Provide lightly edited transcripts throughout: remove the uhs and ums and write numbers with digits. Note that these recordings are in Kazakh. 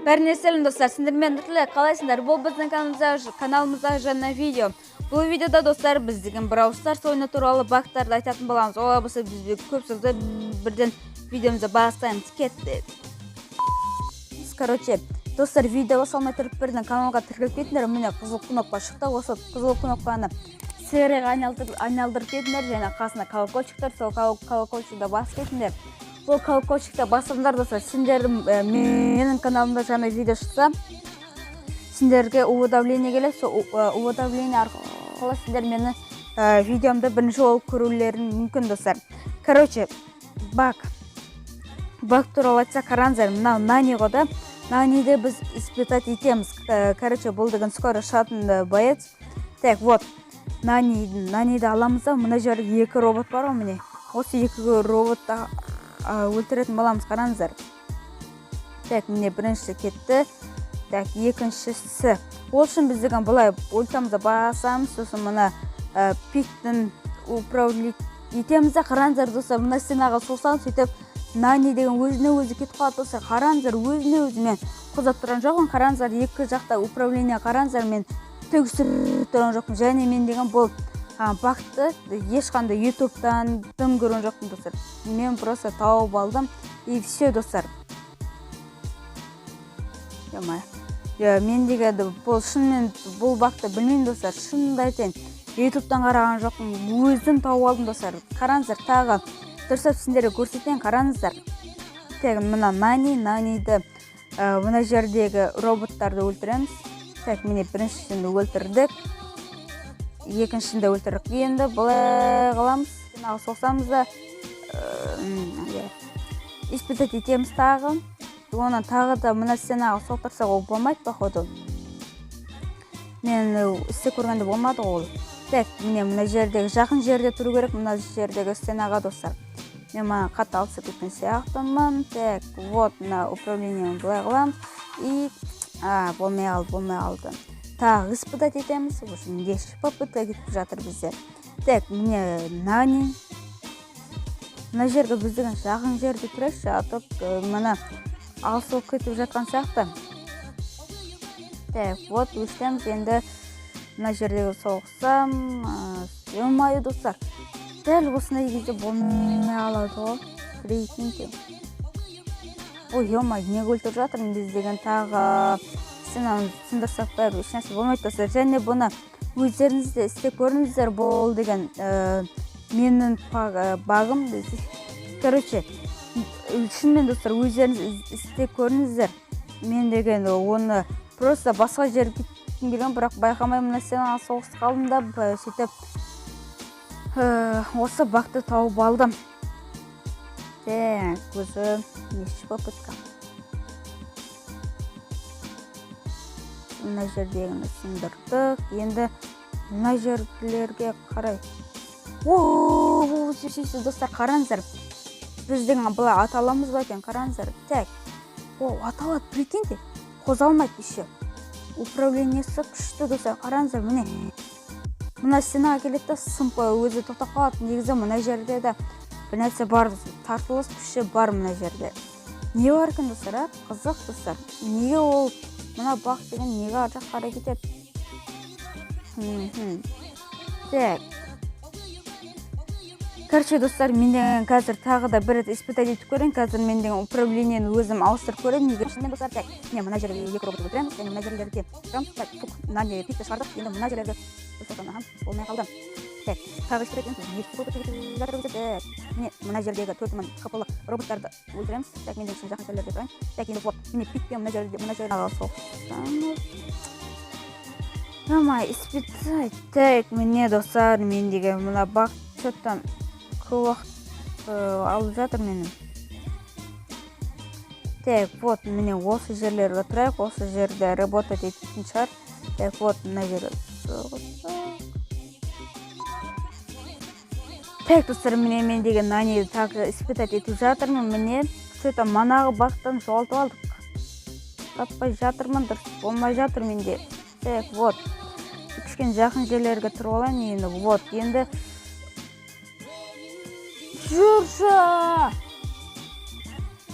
Бәріне сәлем достар, сіздермен Нұртілі қалайсыңдар? Бұл біздің каналымызда жаңа видео. Бұл видеода достар біз деген Brawl Stars ойыны туралы бактарды айтатын боламыз. Олай болса біз көп сөзді бірден видеомызды бастаймыз. Кетті. Короче, достар, видео салмай тұрып бірден каналға тіркеліп кетіңдер. Міне қызыл кнопка шықты. Осы қызыл кнопканы серияға айналдырып кетіңдер. Және қасына колокольчиктер, сол колокольчикті басып кетіңдер. Бұл колокольчикті басыңдар достар. Сендер менің каналымда жаңа видео шықса, сендерге уведомление келеді. Сол уведомление арқылы сендер мені видеомды бірінші болып көрулерің мүмкін достар. Короче, бак туралы айтса қараңыздар. Мынау Нани ғой. Наниді біз испытать етеміз. Короче, бұл деген скоро шығатын боец. Так, вот. Наниді аламыз да, мына жерде екі робот бар ғой міне. Осы екі роботты өлтіретін боламыз, қараңыздар. Так, міне біріншісі кетті. Так, екіншісі. Ол үшін біз деген бұлай ультамызды басамыз, сосын мына пиктің управлять етеміз де, қараңыздар достар. Мына стенаға соқсаңыз, сөйтіп Нани деген өзіне өзі кетіп қалады достар. Қараңыздар, өзіне өзі мен қозап тұрған жоқпын. Қараңыздар, екі жақта управление қараңыздар, мен төгістіріп тұрған жоқпын. Және мен деген бұл бақты ешқандай ютубтан тым көрген жоқпын достар. Мен просто тауып алдым и все достар. Мен деген бұл шынымен бұл бақты білмеймін достар. Шынымды айтайын, ютубтан қараған жоқпын. Өзім тауып алдым достар. Қараңыздар, тағы дұрыстап сендерге көрсетейін, қараңыздар. Так, мына Наниді мына жердегі роботтарды өлтіреміз. Так, міне біріншісінде өлтірдік. Екіншісінде өлтірдік. Енді бұлай қыламыз. Сенағы соқсамыз да испытать етеміз тағы. Оны тағы да мына сенағы соқтырсақ ол болмайды, походу. Мен істе көргенде болмады ол. Так, мына жердегі жақын жерде тұру керек, мына жердегі сенаға достар. Мен маған қатты алысып кеткен сияқтымын. Так, вот, мына управлениені бұлай қыламыз. И болмай қалды. Тағы испытать етеміз. Еш попытка кетіп жатыр біздер. Так, міне Нани. Мына жерге біздің жақын жерде тұрайықшы, атып мына алысып кетіп жатқан сияқты. Так, вот, өстеміз. Енді мына жердегі соғысам. Емайы достар. Дәл осындай кезде болмай қалады ғой. Рейтинге. Ой, емай, не өлтіріп жатырмын біз деген тағы сындырсақ бәрі ешнәрсе болмайды достар. Және бұны өздеріңізде істеп көріңіздер, бұл деген менің багым. Короче, шынымен достар, өздеріңіз істеп көріңіздер. Мен деген оны просто басқа жерге кеткім келген, бірақ байқамай мына сенен соғыс қалдым да, сөйтіп осы бақты тауып алдым. Так, өзі неше попытка. Мына жердегіні сындырдық. Енді мына жерлерге қарай. Ооо, сөйсіз достар, қараңыздар. Біздің бұлай аталамыз ба екен, қараңыздар. Так, аталады, прикиньте, қозалмайды еще. Управлениесі күшті достар, қараңыздар, міне. Мына стенаға келеді, сымпы өзі тоқтап қалады. Негізі мына жерде де бір нәрсе бар, тартылыс күші бар мына жерде. Не бар екен достар, қызық достар. Неге ол мына бақ деген неге ар жақ қарай кетеді? Так. Короче, достар, мен деген қазір тағы да бір рет испытать етіп көрейін. Қазір мен деген управлениені өзім ауыстырып көрейін. Неге шынымен достар, так. Мына жерге екі робот өлтіреміз, және мына жерлерге тұрамыз. Так, Нани пикті шығардық. Енді мына жерлерге болмай қалды. Так, тағы испытать етеміз. Екі робот кетіп жатыр өтеді. Мына жердегі 4000 хп-лық роботтарды өлтіреміз. Так, мен деген жақын жерлерге тұрайын. Так, енді вот, міне пикпен мына жерге соқсамыз. Намай, испытать. Так, міне достар, мен деген мына бақ шоттан көп уақыт алып жатыр менің. Так, вот, міне осы жерлерге тұрайық. Осы жерде работать ететін шығар. Так, вот, мына жерге соғысақ. Так, достар, мен деген Наниді тағы испытать етіп жатырмын. Міне, сөйті манағы бақтан жоғалтып алдық. Таппай жатырмын, дұрыс болмай жатыр менде. Так, вот. Кішкен жақын жерлерге тұрып алайын енді. Вот, енді жүрші!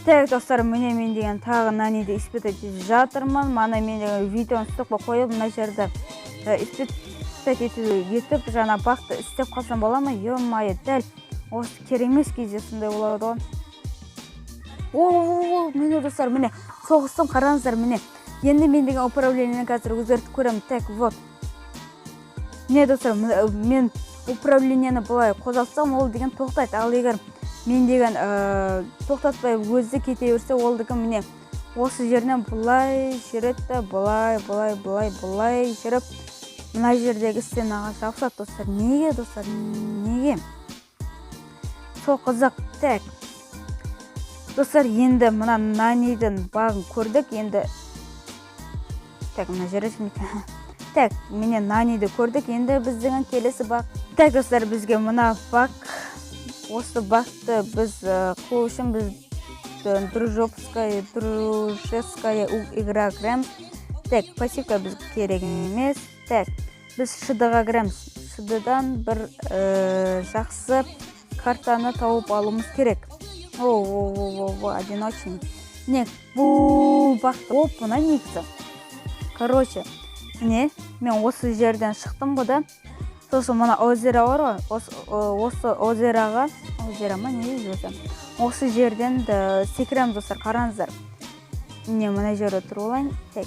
Так, достар, міне мен деген тағы наниді испытать етіп жатырмын. Мана мен деген видеоны стоқпа қойып, мына жерді испытать етіп, жаңа бақты істеп қалсам бола ма? Ё-майы, дәл осы керек емес кезде сондай болады ғой. О, міне достар, міне соғыстым, қараңыздар, міне. Енді мен деген управлениені қазір өзгертіп көремін. Так, вот. Не достар, мен управлениені бұлай қозғалтсам, ол деген тоқтайды. Ал егер мен деген тоқтатпай өзі кете берсе, ол деген міне осы жерден бұлай жүреді, бұлай жүріп, мына жердегі стенаға жабысады достар. Неге достар? Неге? Сол қызық. Так. Достар, енді мына нанидың бағын көрдік. Енді так, мына жері жымекен. Так, міне наниді көрдік. Енді біздің келесі баг. Так, достар, бізге мына баг, осы багты біз қылу үшін біз дружеская игра кіреміз. Так, пассивка біз керек емес. Так, біз шыдыға кіреміз. Шыдыдан бір жақсы картаны тауып алуымыз керек. Одиночный. Не, бұл бақты. Оп, мұна негізі. Короче, не, мен осы жерден шықтым бұда. Сосын мұна озера бар ғой. Осы озераға, озера ма, не өзі? Осы жерден секіреміз достар, қараңыздар. Не, мұна жерде тұр олайын. Так,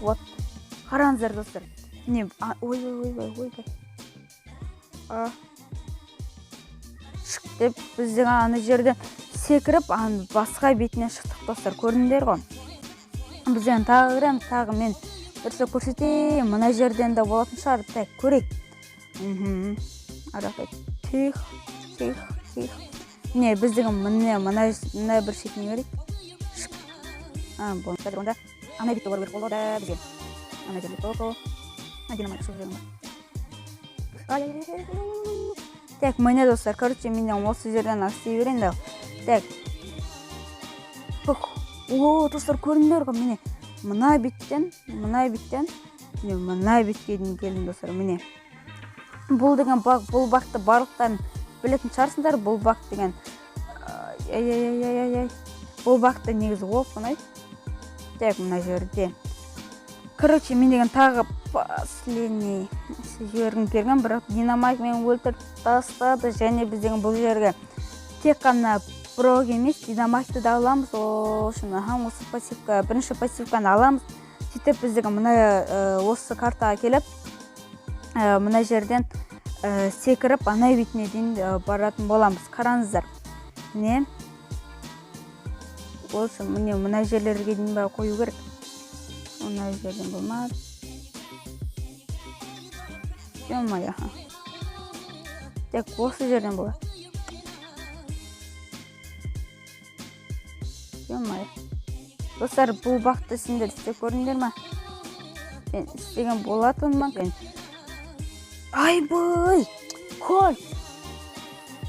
вот. Қараңыздар достар. Не, ой. Шық деп, біздің аны жерден секіріп, басқа бетінен шықтық достар, көріндер ғой. Бізден тағы кіреміз, тағы мен бірсе көрсетейін, мұна жерден де болатын шығар. Так, көрейік. Арақай, тих. Не, біздің мұна бір шетіне көрейік. Шық. Бұл, қазір онда ана бетті көріп болды да бізге. Ана жерде тоқы. Динамайк шық жерін бар. Так, міне достар, короче, менен осы жерден істей берейін да. Так. О, достар, көріндер ғой, міне. Мұна беттен, мына бетке дейін келдім достар, міне. Бұл деген баг, бұл багты барлықтарын білетін шығарсыңдар. Бұл баг деген бұл багты негізі оп, мұнай. Так, мына жерде. Короче, мен деген тағы последний жерін берген, бірақ динамайк мен өлтіріп тастады, және біз деген бұл жерге тек қана прог емес, динамайкты да аламыз. Осы пассивка, бірінші пассивканы аламыз. Сөйтіп біз деген мұна осы картаға келіп, мұна жерден секіріп, ана бетіне дейін баратын боламыз. Қараңыздар. Не? Осы мұна жерлерге дейін бай қою керек. Мұна жерден болмады. Ё-майы. Так, осы жерден болады. Ё-майы. Достар, бұл бақты сендер істеп көріңдер ма? Мен істеген болатын ма? Айбай! Қой!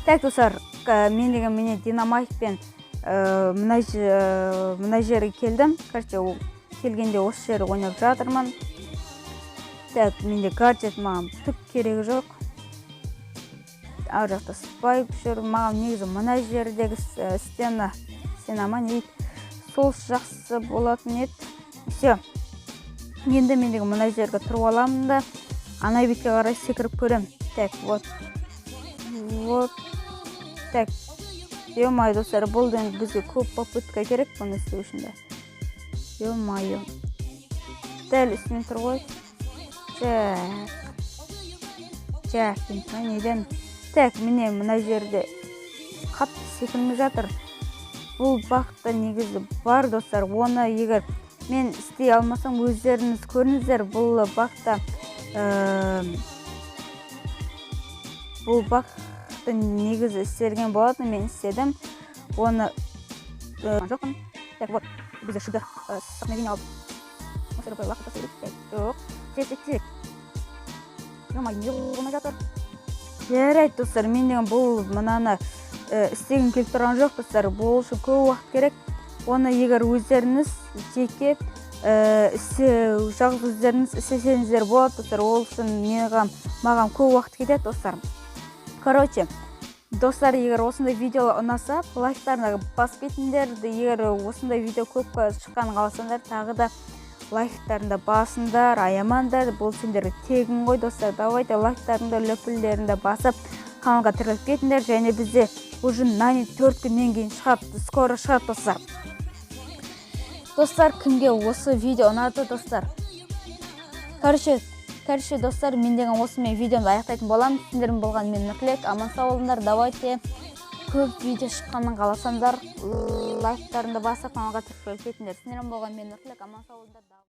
Так, достар, мен деген мені динамайкпен мұна жерге келдім. Короче, келгенде осы жері ойнап жатырмын. Так, менде гаджет маған түк керегі жоқ. Ар жақта спайк жүр. Маған негізі мұна жердегі стена ма не дейді? Сол жақсы болатын еді. Все. Енді мен деген мұна жерге тұрып аламын да, ана бетке қарай секіріп көрем. Так, вот. Так. Ё-майы, достар, бұл деген бізге көп попытка керек бұны істеу үшін де. Ё-майы. Дәл үстінен тұр ғой. Так, неден. Так, міне мұна жерде қатты секірмей жатыр. Бұл бақта негізі бар достар. Оны егер мен істей алмасам, өздеріңіз көріңіздер. Бұл бақта негізі істелген болатын. Мен істедім. Оны жоқпын. Так, вот, бізде шыды сақнавин алып. Осы рыбай лақыта сөйлеп. Жоқ. Тек. Ё-майы, не болмай жатыр. Жарайды достар, мен деген бұл мұнаны істеген келіп тұрған жоқ достар. Бұл үшін көп уақыт керек. Оны егер өздеріңіз жеке жалғыз өздеріңіз істесеңіздер болады достар. Ол үшін маған көп уақыт кетеді достар. Короче, Достар, егер осындай видео ұнаса, лайктарына басып кетіңдер. Егер осындай видео көп шыққанын қаласаңдар, тағы да лайктарында басыңдар, аямаңдар. Бұл сендерге тегін ғой, достар. Давайте лайктарында, löпілдерінде басып, каналға тіркеліп кетіңдер. Және бізде уже Нани 4 күннен кейін шығады, скоро шығады, достар. Достар, кімге осы видео ұнады, достар? Короче, достар, мен деген осымен видеомды аяқтайтын болам. Сендердің болған мен Нұртілек. Аман сау болыңдар. Давайте көп видео шыққанын қаласаңдар, лайктарында басып, каналға тіркеліп кетіңдер. Сендердің болған мен Нұртілек. Аман сау болыңдар.